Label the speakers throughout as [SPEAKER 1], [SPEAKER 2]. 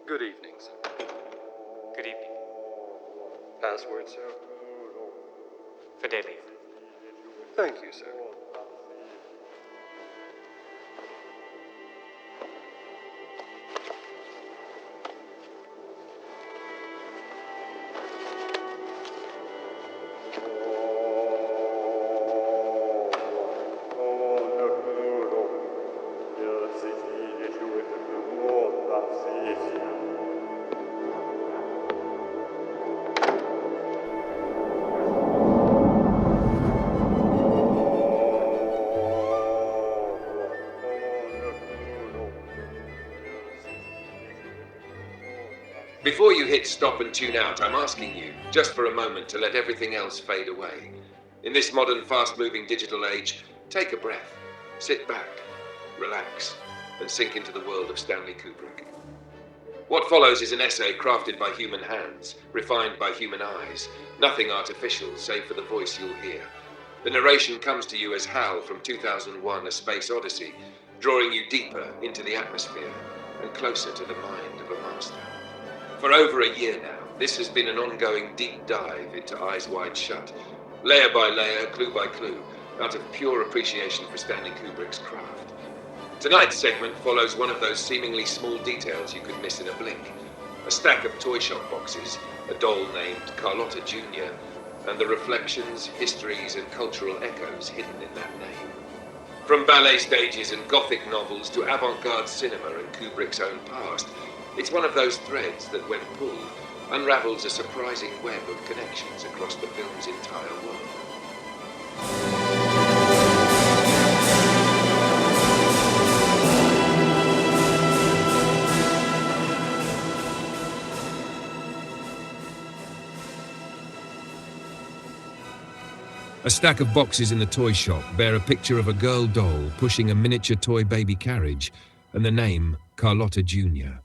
[SPEAKER 1] Good evening, sir.
[SPEAKER 2] Good evening.
[SPEAKER 1] Password, sir?
[SPEAKER 2] Fidelia.
[SPEAKER 1] Thank you, sir.
[SPEAKER 3] Before you hit stop and tune out, I'm asking you, just for a moment, to let everything else fade away. In this modern, fast-moving digital age, take a breath, sit back, relax, and sink into the world of Stanley Kubrick. What follows is an essay crafted by human hands, refined by human eyes, nothing artificial save for the voice you'll hear. The narration comes to you as Hal from 2001: A Space Odyssey, drawing you deeper into the atmosphere and closer to the mind of a master. For over a year now, this has been an ongoing deep dive into Eyes Wide Shut, layer by layer, clue by clue, out of pure appreciation for Stanley Kubrick's craft. Tonight's segment follows one of those seemingly small details you could miss in a blink. A stack of toy shop boxes, a doll named Carlotta Junior, and the reflections, histories, and cultural echoes hidden in that name. From ballet stages and Gothic novels to avant-garde cinema and Kubrick's own past, it's one of those threads that, when pulled, unravels a surprising web of connections across the film's entire world. A stack of boxes in the toy shop bear a picture of a girl doll pushing a miniature toy baby carriage and the name Carlotta Junior.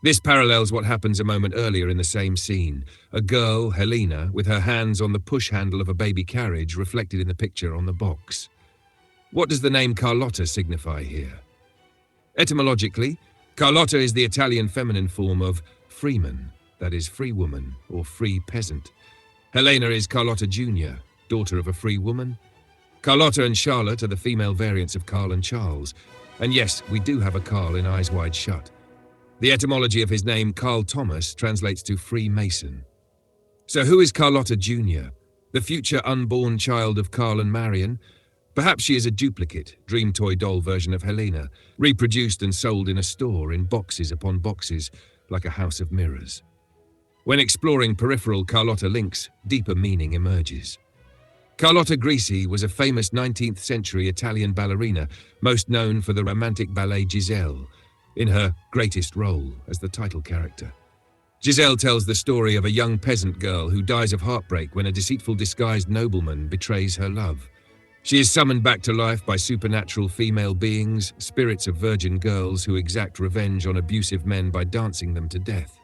[SPEAKER 3] This parallels what happens a moment earlier in the same scene. A girl, Helena, with her hands on the push handle of a baby carriage reflected in the picture on the box. What does the name Carlotta signify here? Etymologically, Carlotta is the Italian feminine form of freeman, that is, free woman or free peasant. Helena is Carlotta Junior, daughter of a free woman. Carlotta and Charlotte are the female variants of Carl and Charles. And yes, we do have a Carl in Eyes Wide Shut. The etymology of his name, Carl Thomas, translates to Freemason. So who is Carlotta Junior? The future unborn child of Carl and Marion? Perhaps she is a duplicate, dream toy doll version of Helena, reproduced and sold in a store in boxes upon boxes, like a house of mirrors. When exploring peripheral Carlotta links, deeper meaning emerges. Carlotta Grisi was a famous 19th century Italian ballerina, most known for the romantic ballet Giselle, in her greatest role as the title character. Giselle tells the story of a young peasant girl who dies of heartbreak when a deceitful disguised nobleman betrays her love. She is summoned back to life by supernatural female beings, spirits of virgin girls who exact revenge on abusive men by dancing them to death.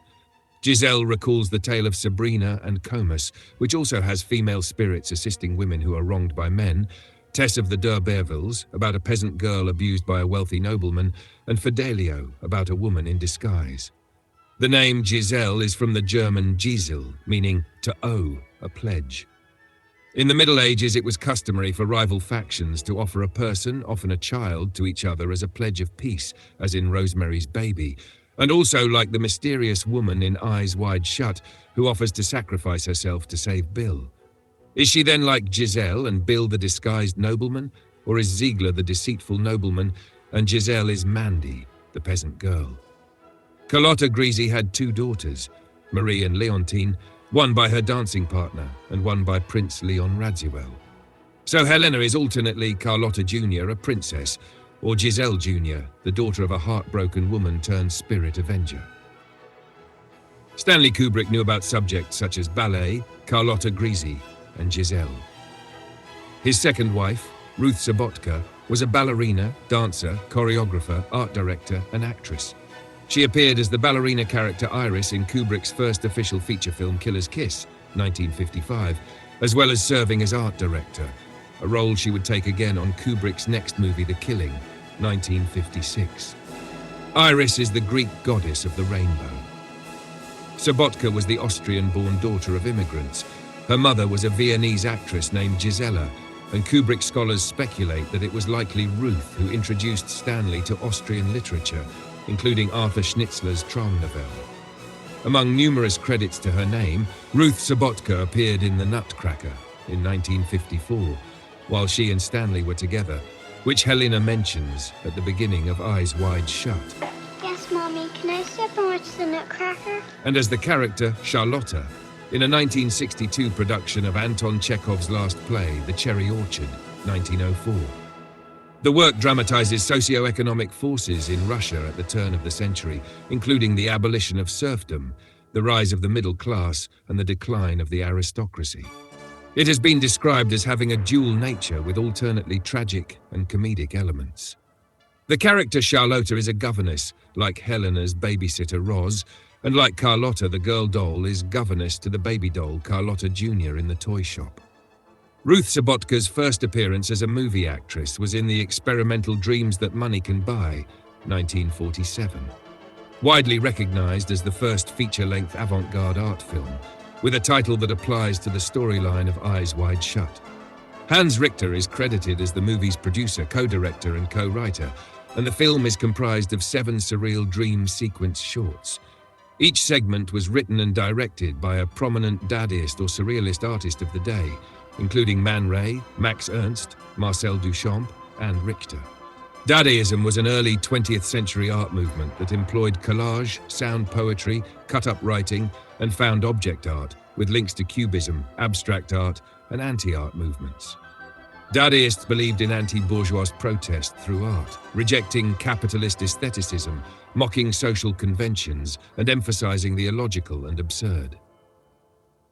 [SPEAKER 3] Giselle recalls the tale of Sabrina and Comus, which also has female spirits assisting women who are wronged by men, Tess of the D'Urbervilles, about a peasant girl abused by a wealthy nobleman, and Fidelio, about a woman in disguise. The name Giselle is from the German Gisel, meaning to owe, a pledge. In the Middle Ages, it was customary for rival factions to offer a person, often a child, to each other as a pledge of peace, as in Rosemary's Baby, and also like the mysterious woman in Eyes Wide Shut, who offers to sacrifice herself to save Bill. Is she then like Giselle and Bill the disguised nobleman, or is Ziegler the deceitful nobleman and Giselle is Mandy, the peasant girl? Carlotta Grisi had two daughters, Marie and Leontine, one by her dancing partner and one by Prince Leon Radziwill. So Helena is alternately Carlotta Junior, a princess, or Giselle Junior, the daughter of a heartbroken woman turned spirit avenger. Stanley Kubrick knew about subjects such as ballet, Carlotta Grisi, and Giselle. His second wife, Ruth Sobotka, was a ballerina, dancer, choreographer, art director, and actress. She appeared as the ballerina character Iris in Kubrick's first official feature film Killer's Kiss, 1955, as well as serving as art director, a role she would take again on Kubrick's next movie The Killing, 1956. Iris is the Greek goddess of the rainbow. Sobotka was the Austrian-born daughter of immigrants. Her mother was a Viennese actress named Giselle, and Kubrick scholars speculate that it was likely Ruth who introduced Stanley to Austrian literature, including Arthur Schnitzler's Traumnovelle. Among numerous credits to her name, Ruth Sobotka appeared in The Nutcracker in 1954, while she and Stanley were together, which Helena mentions at the beginning of Eyes Wide Shut.
[SPEAKER 4] Yes, Mommy, can I sit up and watch The Nutcracker?
[SPEAKER 3] And as the character Carlotta in a 1962 production of Anton Chekhov's last play, The Cherry Orchard, 1904. The work dramatizes socio-economic forces in Russia at the turn of the century, including the abolition of serfdom, the rise of the middle class, and the decline of the aristocracy. It has been described as having a dual nature with alternately tragic and comedic elements. The character Carlotta is a governess, like Helena's babysitter Roz, and like Carlotta, the girl doll is governess to the baby doll Carlotta Junior in the toy shop. Ruth Sobotka's first appearance as a movie actress was in the experimental Dreams That Money Can Buy, 1947. Widely recognized as the first feature-length avant-garde art film, with a title that applies to the storyline of Eyes Wide Shut. Hans Richter is credited as the movie's producer, co-director, and co-writer, and the film is comprised of 7 surreal dream sequence shorts. Each segment was written and directed by a prominent Dadaist or surrealist artist of the day, including Man Ray, Max Ernst, Marcel Duchamp, and Richter. Dadaism was an early 20th century art movement that employed collage, sound poetry, cut-up writing, and found object art, with links to cubism, abstract art, and anti-art movements. Dadaists believed in anti-bourgeois protest through art, rejecting capitalist aestheticism, mocking social conventions, and emphasizing the illogical and absurd.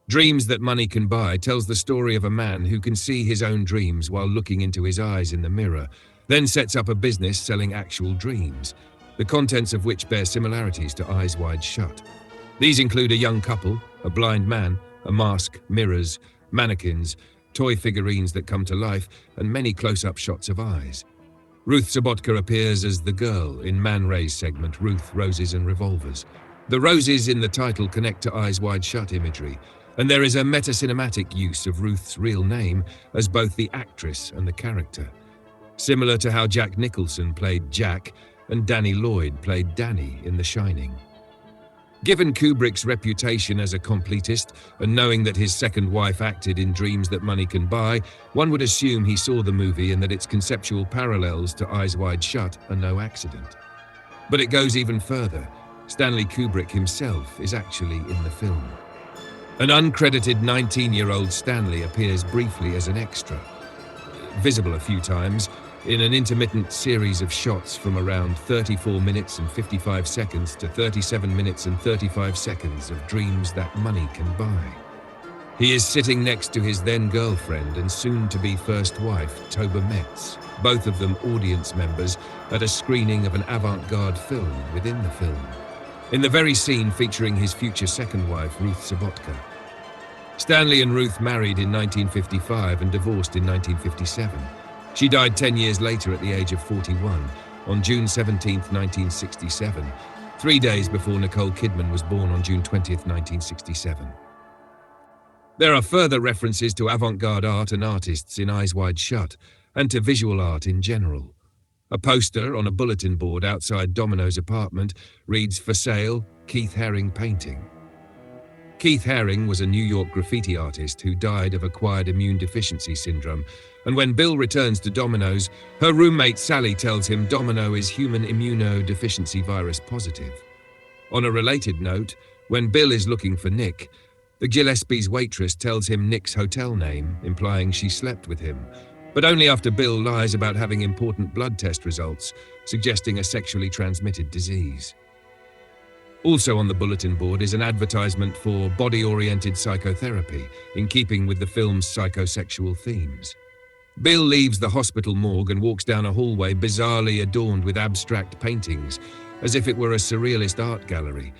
[SPEAKER 3] Dreams That Money Can Buy tells the story of a man who can see his own dreams while looking into his eyes in the mirror, then sets up a business selling actual dreams, the contents of which bear similarities to Eyes Wide Shut. These include a young couple, a blind man, a mask, mirrors, mannequins, toy figurines that come to life, and many close-up shots of eyes. Ruth Sobotka appears as the girl in Man Ray's segment, Ruth, Roses and Revolvers. The roses in the title connect to Eyes Wide Shut imagery, and there is a meta-cinematic use of Ruth's real name as both the actress and the character, similar to how Jack Nicholson played Jack and Danny Lloyd played Danny in The Shining. Given Kubrick's reputation as a completist, and knowing that his second wife acted in Dreams That Money Can Buy, one would assume he saw the movie and that its conceptual parallels to Eyes Wide Shut are no accident. But it goes even further. Stanley Kubrick himself is actually in the film. An uncredited 19-year-old Stanley appears briefly as an extra, visible a few times, in an intermittent series of shots from around 34 minutes and 55 seconds to 37 minutes and 35 seconds of Dreams That Money Can Buy. He is sitting next to his then-girlfriend and soon-to-be first wife, Toba Metz, both of them audience members, at a screening of an avant-garde film within the film, in the very scene featuring his future second wife, Ruth Sobotka. Stanley and Ruth married in 1955 and divorced in 1957. She died 10 years later at the age of 41, on June 17, 1967, 3 days before Nicole Kidman was born on June 20, 1967. There are further references to avant-garde art and artists in Eyes Wide Shut, and to visual art in general. A poster on a bulletin board outside Domino's apartment reads, "For sale, Keith Haring painting." Keith Haring was a New York graffiti artist who died of acquired immune deficiency syndrome, and when Bill returns to Domino's, her roommate Sally tells him Domino is human immunodeficiency virus positive. On a related note, when Bill is looking for Nick, the Gillespie's waitress tells him Nick's hotel name, implying she slept with him, but only after Bill lies about having important blood test results, suggesting a sexually transmitted disease. Also on the bulletin board is an advertisement for body-oriented psychotherapy, in keeping with the film's psychosexual themes. Bill leaves the hospital morgue and walks down a hallway bizarrely adorned with abstract paintings, as if it were a surrealist art gallery,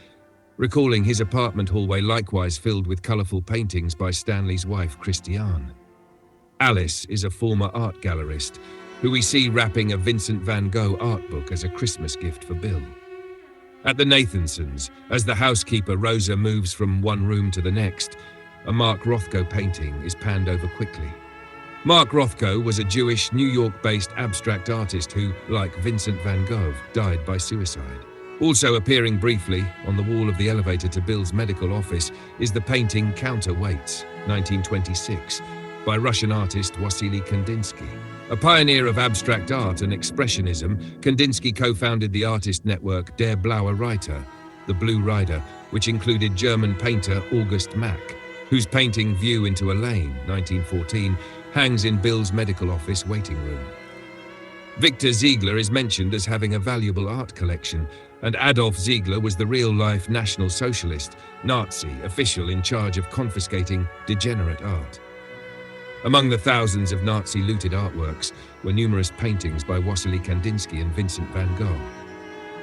[SPEAKER 3] recalling his apartment hallway likewise filled with colourful paintings by Stanley's wife, Christiane. Alice is a former art gallerist, who we see wrapping a Vincent van Gogh art book as a Christmas gift for Bill. At the Nathansons, as the housekeeper Rosa moves from one room to the next, a Mark Rothko painting is panned over quickly. Mark Rothko was a Jewish, New York-based abstract artist who, like Vincent van Gogh, died by suicide. Also appearing briefly on the wall of the elevator to Bill's medical office is the painting Counterweights, 1926, by Russian artist Wassily Kandinsky. A pioneer of abstract art and expressionism, Kandinsky co-founded the artist network Der Blaue Reiter, the Blue Rider, which included German painter August Mack, whose painting View into a Lane, 1914, hangs in Bill's medical office waiting room. Victor Ziegler is mentioned as having a valuable art collection, and Adolf Ziegler was the real-life National Socialist, Nazi official in charge of confiscating degenerate art. Among the thousands of Nazi-looted artworks were numerous paintings by Wassily Kandinsky and Vincent van Gogh.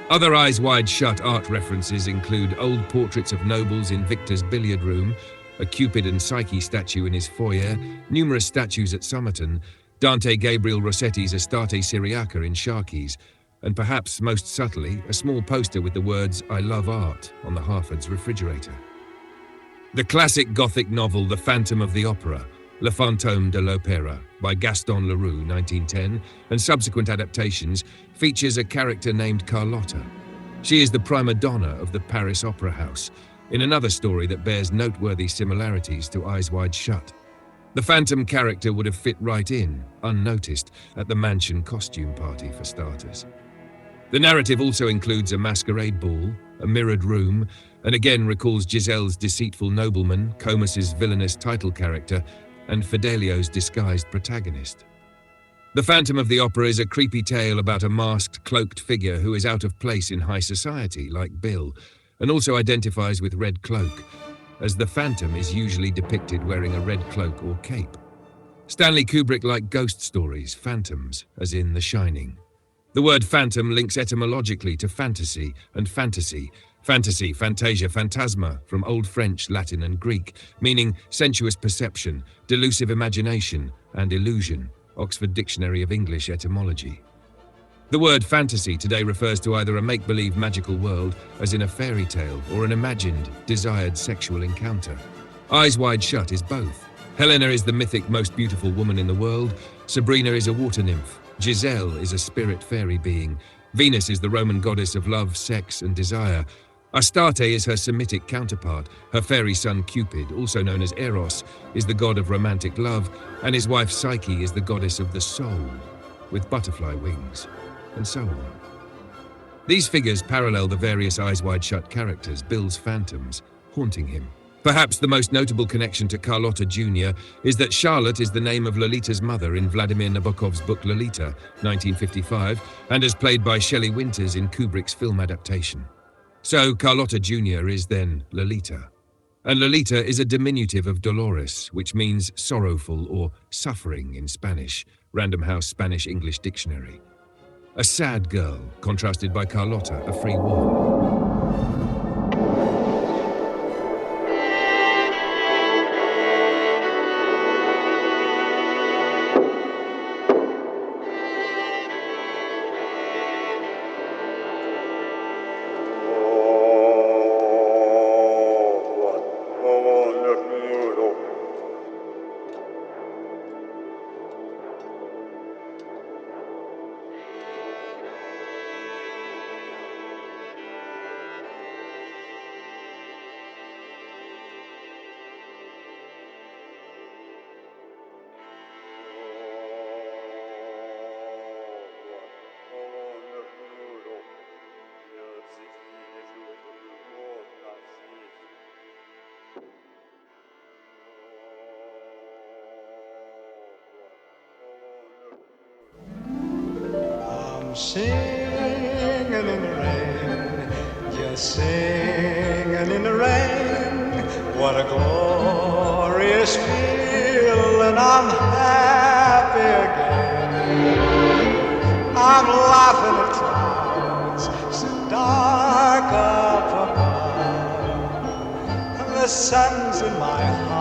[SPEAKER 3] Other Eyes Wide Shut art references include old portraits of nobles in Victor's billiard room, a Cupid and Psyche statue in his foyer, numerous statues at Somerton, Dante Gabriel Rossetti's Estate Syriaca in Sharkey's, and perhaps most subtly, a small poster with the words "I love art" on the Harford's refrigerator. The classic Gothic novel The Phantom of the Opera, Le Fantôme de l'Opéra, by Gaston Leroux, 1910, and subsequent adaptations, features a character named Carlotta. She is the prima donna of the Paris Opera House, in another story that bears noteworthy similarities to Eyes Wide Shut. The phantom character would have fit right in, unnoticed, at the mansion costume party for starters. The narrative also includes a masquerade ball, a mirrored room, and again recalls Giselle's deceitful nobleman, Comus's villainous title character, and Fidelio's disguised protagonist. The Phantom of the Opera is a creepy tale about a masked, cloaked figure who is out of place in high society, like Bill, and also identifies with Red Cloak, as the Phantom is usually depicted wearing a red cloak or cape. Stanley Kubrick liked ghost stories, phantoms, as in The Shining. The word phantom links etymologically to fantasy and fantasy, fantasia, phantasma, from Old French, Latin and Greek, meaning sensuous perception, delusive imagination, and illusion, Oxford Dictionary of English Etymology. The word fantasy today refers to either a make-believe magical world, as in a fairy tale, or an imagined, desired sexual encounter. Eyes Wide Shut is both. Helena is the mythic most beautiful woman in the world, Sabrina is a water nymph, Giselle is a spirit fairy being, Venus is the Roman goddess of love, sex, and desire, Astarte is her Semitic counterpart, her fairy son Cupid, also known as Eros, is the god of romantic love, and his wife Psyche is the goddess of the soul, with butterfly wings, and so on. These figures parallel the various Eyes Wide Shut characters, Bill's phantoms, haunting him. Perhaps the most notable connection to Carlotta Junior is that Charlotte is the name of Lolita's mother in Vladimir Nabokov's book Lolita, 1955, and is played by Shelley Winters in Kubrick's film adaptation. So Carlotta Junior is then Lolita. And Lolita is a diminutive of Dolores, which means sorrowful or suffering in Spanish, Random House Spanish-English Dictionary. A sad girl, contrasted by Carlotta, a free woman.
[SPEAKER 5] Singing in the rain, just singing in the rain. What a glorious feeling, I'm happy again. I'm laughing at clouds so dark up above, and the sun's in my heart.